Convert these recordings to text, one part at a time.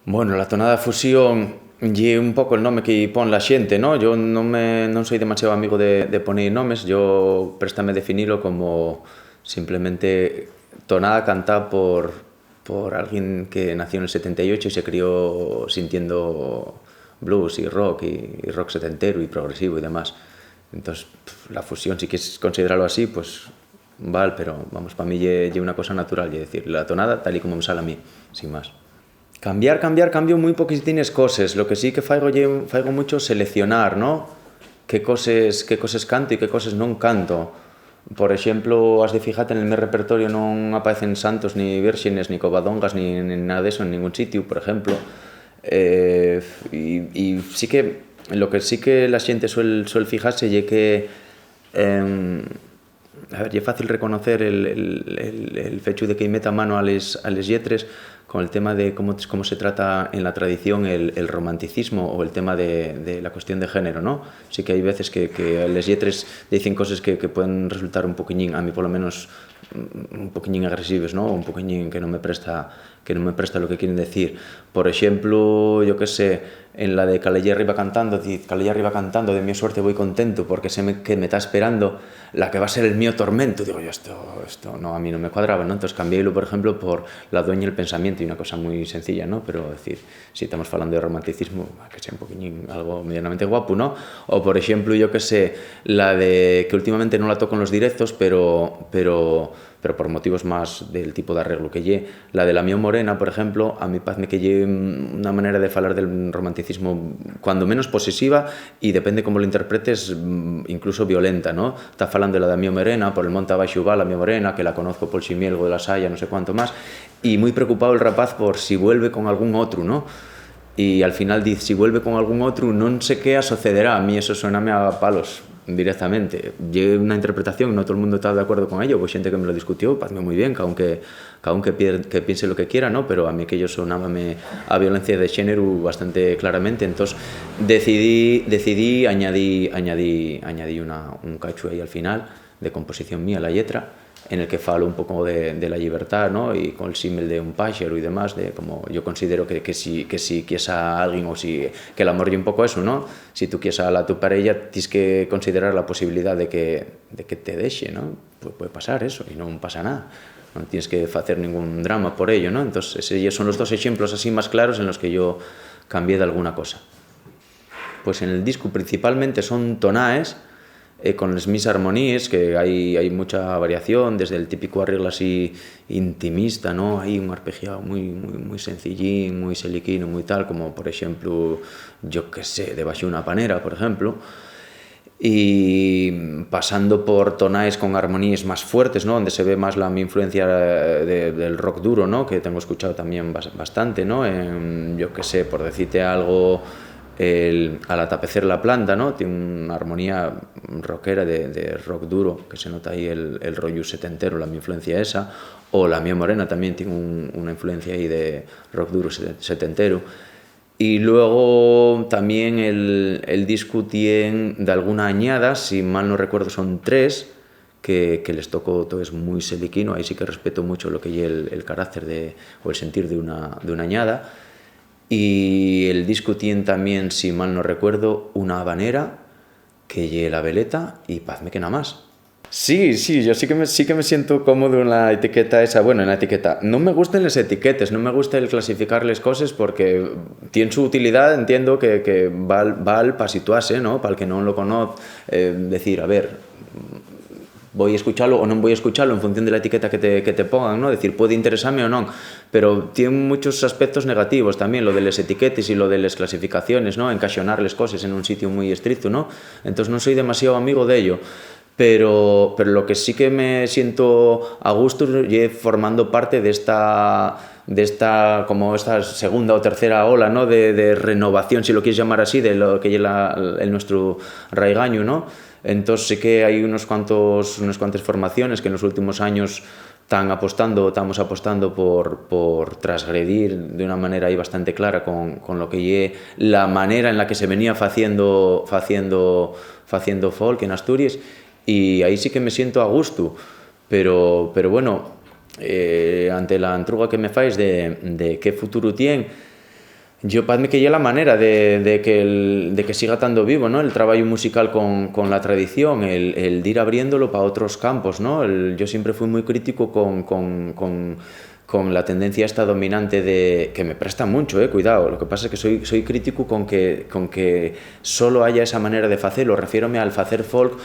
Bueno, la tonada fusión lle un pouco el nome que pon la xente, ¿no? Yo non soy demasiado amigo de poner nomes, yo préstame definirlo como simplemente tonada cantada por alguien que nació en el 78 y se crió sintiendo blues y rock setentero y progresivo y demás. Entonces, la fusión, si quieres considerarlo así, pues vale, pero vamos, para mí lle una cosa natural, es decir, la tonada tal y como me sale a mí, sin más. Cambio muy poquitines coses. Lo que sí que faigo mucho seleccionar, ¿no? Que coses canto y que coses non canto. Por exemplo, has de fijate en el meu repertorio non aparecen santos, ni vírgenes, ni covadongas, ni nada de eso en ningún sitio, por ejemplo. Y sí que lo que sí que la xente suel fijarse é que a ver, é fácil reconocer el fecho de que meta mano a les lletres con el tema de cómo se trata en la tradición el romanticismo o el tema de la cuestión de género, ¿no? Sí que hay veces que les lletres dicen cosas que pueden resultar un poquillín, a mí por lo menos, un poquillín agresivos, ¿no? Un poquillín que no me presta lo que quieren decir. Por ejemplo, yo qué sé, en la de Calellé arriba cantando, de mi suerte voy contento porque sé que me está esperando la que va a ser el mío tormento. Digo yo, esto no, a mí no me cuadraba, ¿no? Entonces cambiélo, por ejemplo, por La dueña y el pensamiento, y una cosa muy sencilla, ¿no? Pero decir, si estamos hablando de romanticismo, que sea un poquillín algo medianamente guapo, ¿no? O por ejemplo, yo qué sé, la de que últimamente no la toco en los directos, pero por motivos más del tipo de arreglo que lle, la de La mía morena, por ejemplo, a mí parece que lle una manera de falar del romanticismo cuando menos posesiva y depende cómo lo interpretes, incluso violenta, ¿no? Está falando de la de mía morena, por el monte abaixo va la mía morena, que la conozco por Ximielgo de la Saya, no sé cuánto más, y muy preocupado el rapaz por si vuelve con algún otro, ¿no? Y al final dice, si vuelve con algún otro, non sé qué sucederá. A mí eso suéname a palos directamente. Lle una interpretación, no todo el mundo está de acuerdo con ello, pues xente que me lo discutió, parece muy bien, que piense lo que quiera, ¿no? Pero a mí aquello sonábame a violencia de xénero bastante claramente, entonces decidí añadí un cacho ahí al final de composición mía, la letra, en el que falo un poco de la libertad, ¿no? Y con el símil de un pájaro y demás, de como yo considero que si quieres a alguien o que el amor y un poco eso, ¿no? Si tú quieres a tu pareja, tienes que considerar la posibilidad de que te deje, ¿no? Pues puede pasar eso y no pasa nada. No tienes que hacer ningún drama por ello, ¿no? Entonces, esos son los dos ejemplos así más claros en los que yo cambié de alguna cosa. Pues en el disco principalmente son tonaes, con las mis armonías, que hay mucha variación, desde el típico arreglo así intimista, ¿no? Hay un arpegiado muy sencillín, muy seliquino, muy tal, como por ejemplo, yo qué sé, debajo una panera, por ejemplo, y pasando por tonaes con armonías más fuertes, ¿no? Donde se ve más mi influencia del rock duro, ¿no? Que tengo escuchado también bastante, ¿no? Yo qué sé, por decirte algo, al atapecer la planta, ¿no? Tiene una armonía rockera de rock duro, que se nota ahí el rollo setentero, la mi influencia esa, o La mía morena también tiene una influencia ahí de rock duro setentero. Y luego también el disco tiene de alguna añada, si mal no recuerdo son 3, que les toco todo es muy seliquino, ahí sí que respeto mucho lo que es el carácter o el sentir de una añada. Y el disco tiene también, si mal no recuerdo, una habanera que lle la veleta y pazme que nada más. Sí, yo sí que me siento cómodo en la etiqueta esa. Bueno, en la etiqueta. No me gustan las etiquetas, no me gusta el clasificar las cosas porque tiene su utilidad, entiendo que val para situarse, ¿no? Para el que no lo conoce, decir, a ver, voy a escucharlo o no voy a escucharlo en función de la etiqueta que te pongan, ¿no? Decir, puede interesarme o no, pero tiene muchos aspectos negativos también, lo de las etiquetas y lo de las clasificaciones, ¿no? Encaixonar las cosas en un sitio muy estricto, ¿no? Entonces no soy demasiado amigo de ello, pero lo que sí que me siento a gusto es formando parte de esta como esta segunda o tercera ola, ¿no? de renovación, si lo quieres llamar así, de lo que es nuestro raigaño, ¿no? Entonces sí que hay unas cuantas formaciones que en los últimos años estamos apostando por transgredir de una manera ahí bastante clara con lo que es la manera en la que se venía haciendo folk en Asturias, y ahí sí que me siento a gusto, pero bueno, ante la antruga que me fais de qué futuro tiene, Yo padme que lle la manera de que siga estando vivo, ¿no? El traballo musical con la tradición, el de ir abriéndolo para otros campos, ¿no? Yo siempre fui muy crítico con la tendencia esta dominante de que me presta mucho, cuidado. Lo que pasa es que soy crítico con que solo haya esa manera de facelo. Refiérome al facer folk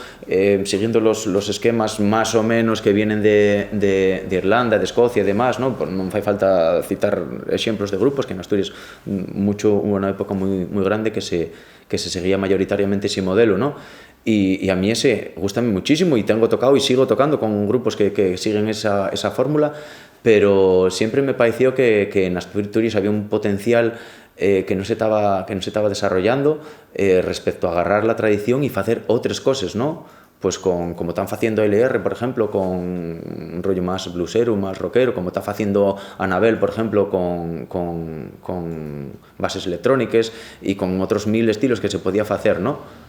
siguiendo los esquemas más o menos que vienen de Irlanda, de Escocia e demás, ¿no? Non fai falta citar exemplos de grupos que en Asturias hubo una época muy grande que se seguía mayoritariamente ese modelo, ¿no? Y a mí ese gusta muchísimo y tengo tocado y sigo tocando con grupos que siguen esa fórmula, pero siempre me pareció que en Asturias había un potencial que no se estaba desarrollando respecto a agarrar la tradición y hacer otras cosas, ¿no? Pues como están haciendo LR, por ejemplo, con un rollo más bluesero, más rockero, como está haciendo Anabel, por ejemplo, con bases electrónicas y con otros 1000 estilos que se podía hacer, ¿no?